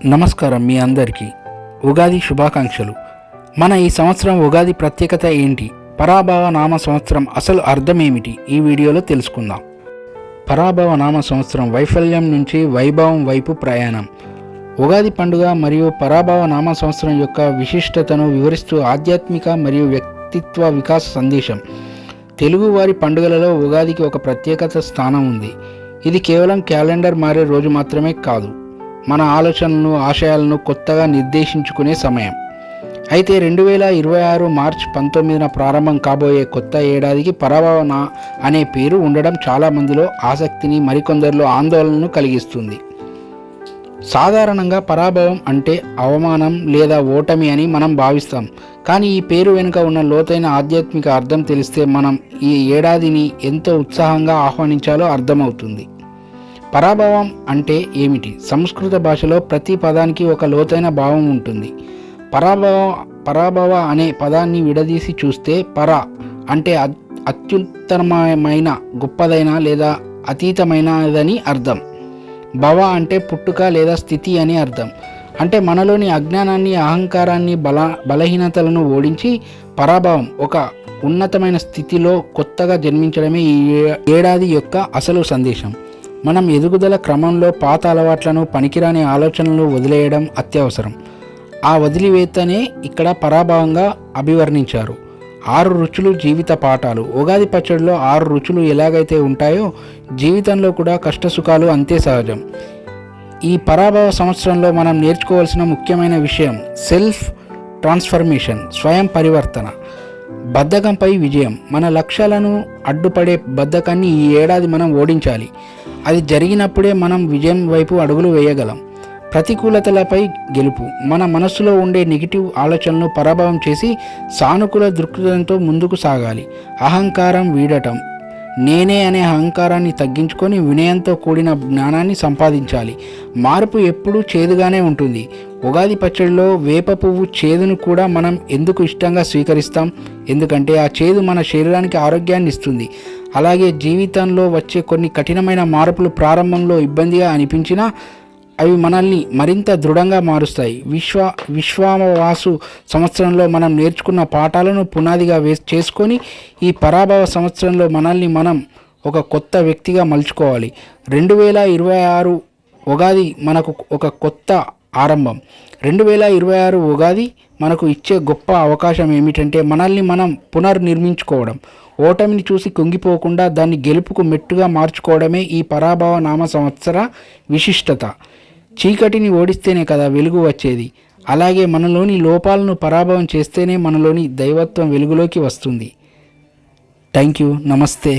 నమస్కారం మీ అందరికీ ఉగాది శుభాకాంక్షలు. మన ఈ సంవత్సరం ఉగాది ప్రత్యేకత ఏంటి, పరాభవ నామ సంవత్సరం అసలు అర్థం ఏమిటి, ఈ వీడియోలో తెలుసుకుందాం. పరాభవ నామ సంవత్సరం వైఫల్యం నుంచి వైభవం వైపు ప్రయాణం. ఉగాది పండుగ మరియు పరాభవ నామ సంవత్సరం యొక్క విశిష్టతను వివరిస్తూ ఆధ్యాత్మిక మరియు వ్యక్తిత్వ వికాస సందేశం. తెలుగువారి పండుగలలో ఉగాదికి ఒక ప్రత్యేకత స్థానం ఉంది. ఇది కేవలం క్యాలెండర్ మారే రోజు మాత్రమే కాదు, మన ఆలోచనలను ఆశయాలను కొత్తగా నిర్దేశించుకునే సమయం. అయితే 2026 మార్చి 19న ప్రారంభం కాబోయే కొత్త ఏడాదికి పరాభవ అనే పేరు ఉండడం చాలామందిలో ఆసక్తిని, మరికొందరిలో ఆందోళనను కలిగిస్తుంది. సాధారణంగా పరాభవం అంటే అవమానం లేదా ఓటమి అని మనం భావిస్తాం. కానీ ఈ పేరు వెనుక ఉన్న లోతైన ఆధ్యాత్మిక అర్థం తెలిస్తే మనం ఈ ఏడాదిని ఎంతో ఉత్సాహంగా ఆహ్వానించాలో అర్థమవుతుంది. పరాభవం అంటే ఏమిటి? సంస్కృత భాషలో ప్రతి పదానికి ఒక లోతైన భావం ఉంటుంది. పరాభవ అనే పదాన్ని విడదీసి చూస్తే పర అంటే అత్యుత్తమమైన, గొప్పదైన లేదా అతీతమైనదని అర్థం. భవ అంటే పుట్టుక లేదా స్థితి అని అర్థం. అంటే మనలోని అజ్ఞానాన్ని, అహంకారాన్ని, బలహీనతలను ఓడించి పరాభవం, ఒక ఉన్నతమైన స్థితిలో కొత్తగా జన్మించడమే ఈ ఏడాది యొక్క అసలు సందేశం. మనం ఎదుగుదల క్రమంలో పాత అలవాట్లను, పనికిరాని ఆలోచనలు వదిలేయడం అత్యవసరం. ఆ వదిలివేతనే ఇక్కడ పరాభవంగా అభివర్ణించారు. 6 రుచులు జీవిత పాఠాలు. ఉగాది పచ్చడిలో 6 రుచులు ఎలాగైతే ఉంటాయో జీవితంలో కూడా కష్టసుఖాలు అంతే సహజం. ఈ పరాభవ సంవత్సరంలో మనం నేర్చుకోవాల్సిన ముఖ్యమైన విషయం సెల్ఫ్ ట్రాన్స్ఫర్మేషన్, స్వయం పరివర్తన. బద్ధకంపై విజయం. మన లక్ష్యాలను అడ్డుపడే బద్ధకాన్ని ఈ ఏడాది మనం ఓడించాలి. అది జరిగినప్పుడే మనం విజయం వైపు అడుగులు వేయగలం. ప్రతికూలతలపై గెలుపు. మన మనస్సులో ఉండే నెగిటివ్ ఆలోచనలను పరాభవం చేసి సానుకూల దృక్పథంతో ముందుకు సాగాలి. అహంకారం వీడటం. నేనే అనే అహంకారాన్ని తగ్గించుకొని వినయంతో కూడిన జ్ఞానాన్ని సంపాదించాలి. మార్పు ఎప్పుడూ చేదుగానే ఉంటుంది. ఉగాది పచ్చడిలో వేప పువ్వు చేదును కూడా మనం ఎందుకు ఇష్టంగా స్వీకరిస్తాం? ఎందుకంటే ఆ చేదు మన శరీరానికి ఆరోగ్యాన్ని ఇస్తుంది. అలాగే జీవితంలో వచ్చే కొన్ని కఠినమైన మార్పులు ప్రారంభంలో ఇబ్బందిగా అనిపించినా అవి మనల్ని మరింత దృఢంగా మారుస్తాయి. విశ్వావసు సంవత్సరంలో మనం నేర్చుకున్న పాఠాలను పునాదిగా చేసుకొని ఈ పరాభవ సంవత్సరంలో మనల్ని మనం ఒక కొత్త వ్యక్తిగా మలుచుకోవాలి. 2026 ఉగాది మనకు ఒక కొత్త ఆరంభం. 2026 ఉగాది మనకు ఇచ్చే గొప్ప అవకాశం ఏమిటంటే మనల్ని మనం పునర్నిర్మించుకోవడం. ఓటమిని చూసి కుంగిపోకుండా దాన్ని గెలుపుకు మెట్టుగా మార్చుకోవడమే ఈ పరాభవ నామ సంవత్సర విశిష్టత. చీకటిని ఓడిస్తేనే కదా వెలుగు వచ్చేది. అలాగే మనలోని లోపాలను పరాభవం చేస్తేనే మనలోని దైవత్వం వెలుగులోకి వస్తుంది. Thank you. నమస్తే.